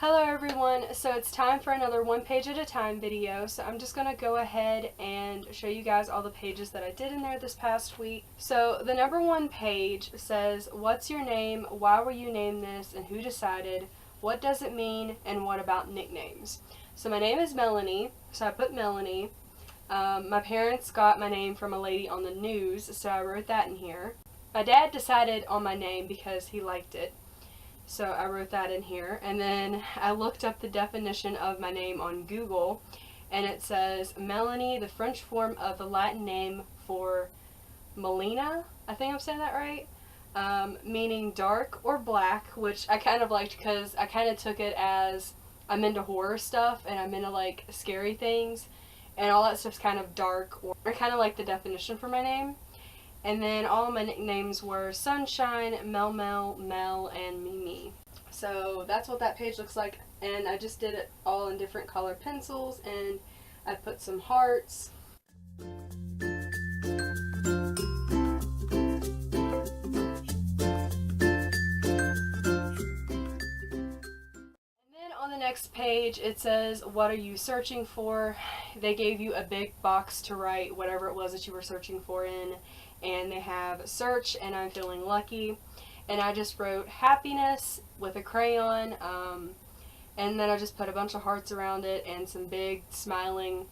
Hello everyone, so it's time for another one page at a time video. So I'm just going to go ahead and show you guys all the pages that I did in there this past week. So the number one page says, what's your name, why were you named this, and who decided, what does it mean, and what about nicknames? So my name is Melanie, so I put Melanie. My parents got my name from a lady on the news, so I wrote that in here. My dad decided on my name because he liked it. So I wrote that in here, and then I looked up the definition of my name on Google, and it says Melanie, the French form of the Latin name for Melina, I think I'm saying that right, meaning dark or black, which I kind of liked because I kind of took it as I'm into horror stuff and I'm into like scary things, and all that stuff's kind of dark, or I kind of like the definition for my name. And then all of my nicknames were Sunshine, Mel, Mel, and Mimi. So that's what that page looks like. And I just did it all in different color pencils, and I put some hearts. And then on the next page it says, what are you searching for? They gave you a big box to write whatever it was that you were searching for in. And they have search and I'm feeling lucky, and I just wrote happiness with a crayon, and then I just put a bunch of hearts around it and some big smiley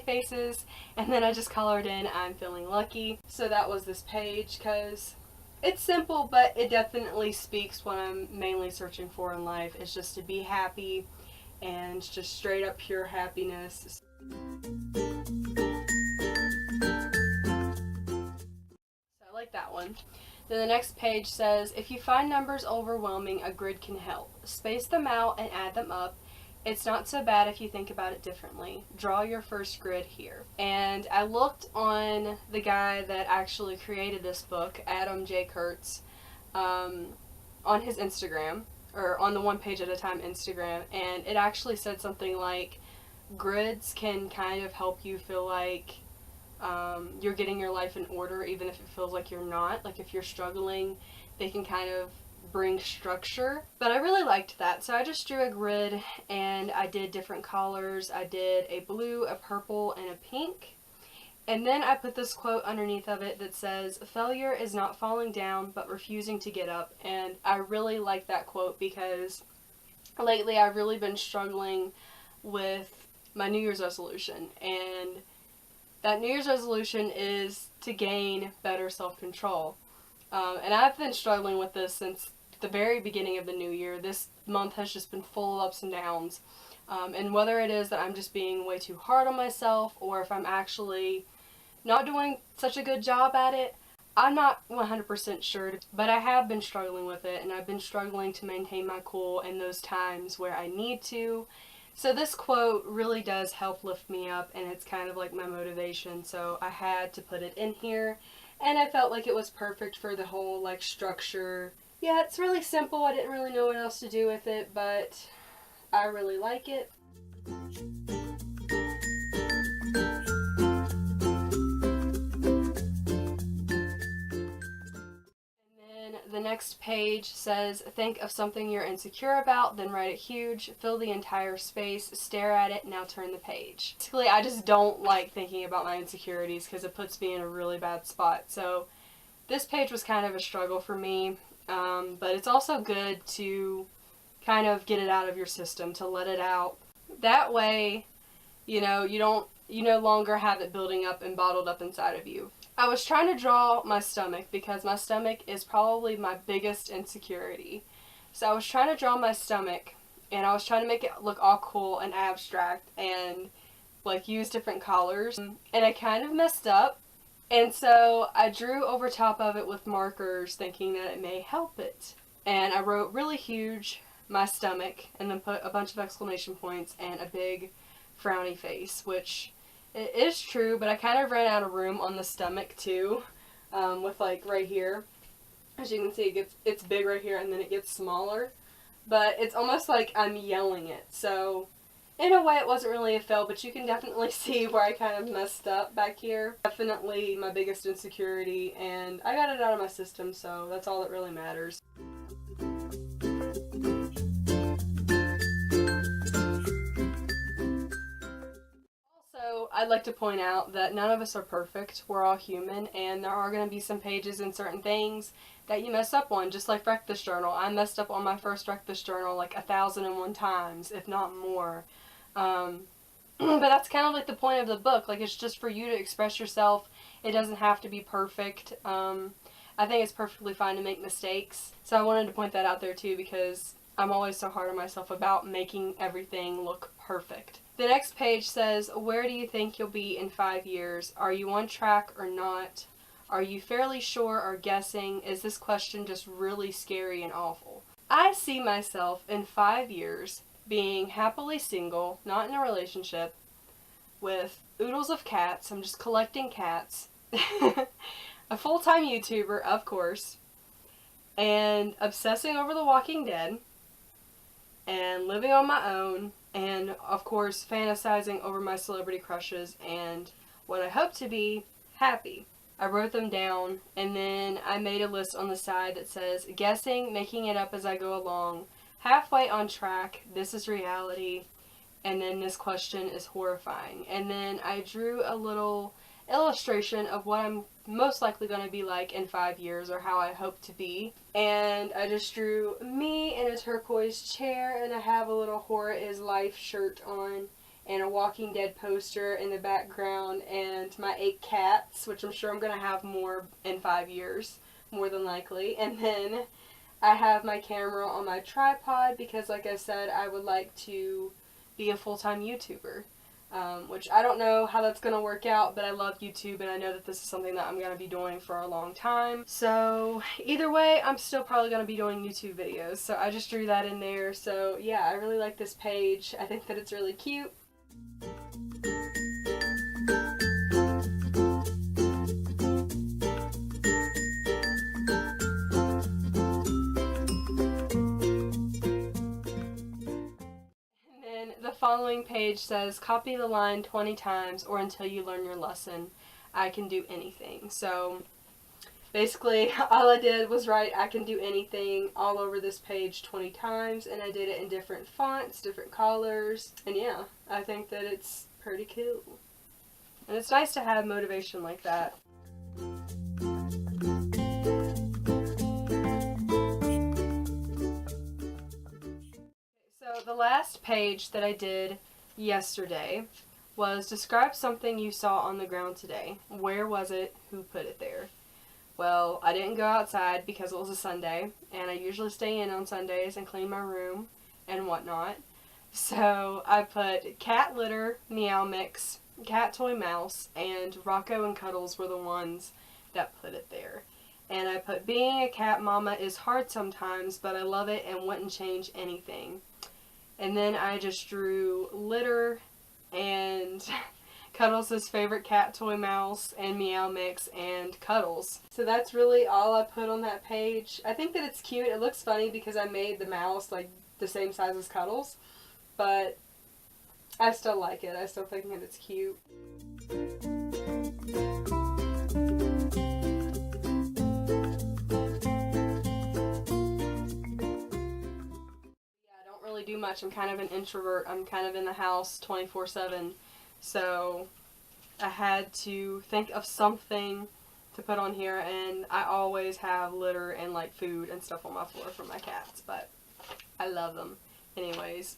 faces, and then I just colored in I'm feeling lucky. So that was this page, because it's simple, but it definitely speaks what I'm mainly searching for in life. It's just to be happy and just straight up pure happiness. That one. Then the next page says, if you find numbers overwhelming, a grid can help. Space them out and add them up. It's not so bad if you think about it differently. Draw your first grid here. And I looked on the guy that actually created this book, Adam J. Kurtz, on his Instagram, or on the one page at a time Instagram, and it actually said something like grids can kind of help you feel like you're getting your life in order, even if it feels like you're not. Like if you're struggling, they can kind of bring structure. But I really liked that, so I just drew a grid and I did different colors. I did a blue, a purple, and a pink. And then I put this quote underneath of it that says, failure is not falling down, but refusing to get up. And I really like that quote because lately I've really been struggling with my New Year's resolution, and that New Year's resolution is to gain better self-control. And I've been struggling with this since the very beginning of the new year. This month has just been full of ups and downs. And whether it is that I'm just being way too hard on myself, or if I'm actually not doing such a good job at it, I'm not 100% sure. But I have been struggling with it, and I've been struggling to maintain my cool in those times where I need to. So this quote really does help lift me up, and it's kind of like my motivation, so I had to put it in here, and I felt like it was perfect for the whole like structure. Yeah, it's really simple. I didn't really know what else to do with it, but I really like it. The next page says, think of something you're insecure about, then write it huge, fill the entire space, stare at it, now turn the page. Basically, I just don't like thinking about my insecurities because it puts me in a really bad spot. So this page was kind of a struggle for me, but it's also good to kind of get it out of your system, to let it out. That way, you no longer have it building up and bottled up inside of you. I was trying to draw my stomach because my stomach is probably my biggest insecurity. So I was trying to draw my stomach, and I was trying to make it look all cool and abstract and like use different colors, and I kind of messed up. And so I drew over top of it with markers thinking that it may help it. And I wrote really huge my stomach, and then put a bunch of exclamation points and a big frowny face, which it is true, but I kind of ran out of room on the stomach too, with like right here. As you can see, it's big right here, and then it gets smaller. But it's almost like I'm yelling it. So in a way it wasn't really a fail, but you can definitely see where I kind of messed up back here. Definitely my biggest insecurity, and I got it out of my system, so that's all that really matters. I'd like to point out that none of us are perfect. We're all human, and there are going to be some pages and certain things that you mess up on, just like Wreck This Journal. I messed up on my first Wreck This Journal like 1,001 times, if not more. But that's kind of like the point of the book. Like, it's just for you to express yourself. It doesn't have to be perfect. I think it's perfectly fine to make mistakes. So I wanted to point that out there too, because I'm always so hard on myself about making everything look perfect. The next page says, where do you think you'll be in 5 years? Are you on track or not? Are you fairly sure or guessing? Is this question just really scary and awful? I see myself in 5 years being happily single, not in a relationship, with oodles of cats. I'm just collecting cats. A full-time YouTuber, of course, and obsessing over The Walking Dead, and living on my own, and of course fantasizing over my celebrity crushes, and what I hope to be happy. I wrote them down, and then I made a list on the side that says, guessing, making it up as I go along, halfway on track, this is reality, and then this question is horrifying. And then I drew a little illustration of what I'm most likely going to be like in 5 years, or how I hope to be. And I just drew me in a turquoise chair, and I have a little Horror is Life shirt on, and a Walking Dead poster in the background, and my 8 cats, which I'm sure I'm going to have more in 5 years, more than likely. And then I have my camera on my tripod because, like I said, I would like to be a full-time YouTuber. Which I don't know how that's going to work out, but I love YouTube, and I know that this is something that I'm going to be doing for a long time. So either way, I'm still probably going to be doing YouTube videos. So I just drew that in there. So yeah, I really like this page. I think that it's really cute. The following page says, copy the line 20 times or until you learn your lesson. I can do anything. So basically all I did was write I can do anything all over this page 20 times, and I did it in different fonts, different colors, and yeah, I think that it's pretty cool. And it's nice to have motivation like that. So the last page that I did yesterday was describe something you saw on the ground today. Where was it? Who put it there? Well, I didn't go outside because it was a Sunday, and I usually stay in on Sundays and clean my room and whatnot. So I put cat litter, meow mix, cat toy mouse, and Rocco and Cuddles were the ones that put it there. And I put being a cat mama is hard sometimes, but I love it and wouldn't change anything. And then I just drew litter and Cuddles' favorite cat toy mouse and Meow Mix and Cuddles. So that's really all I put on that page. I think that it's cute. It looks funny because I made the mouse like the same size as Cuddles, but I still like it. I still think that it's cute. Do much. I'm kind of an introvert. I'm kind of in the house 24/7, so I had to think of something to put on here, and I always have litter and like food and stuff on my floor for my cats, but I love them anyways.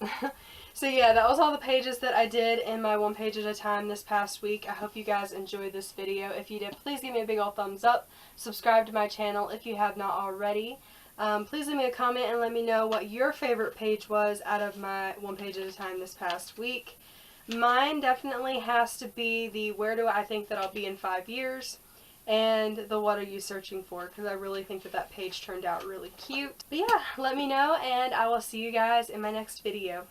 So yeah, that was all the pages that I did in my one page at a time this past week. I hope you guys enjoyed this video. If you did, please give me a big old thumbs up. Subscribe to my channel if you have not already. Please leave me a comment and let me know what your favorite page was out of my one page at a time this past week. Mine definitely has to be the where do I think that I'll be in 5 years, and the what are you searching for, because I really think that that page turned out really cute. But yeah, let me know, and I will see you guys in my next video.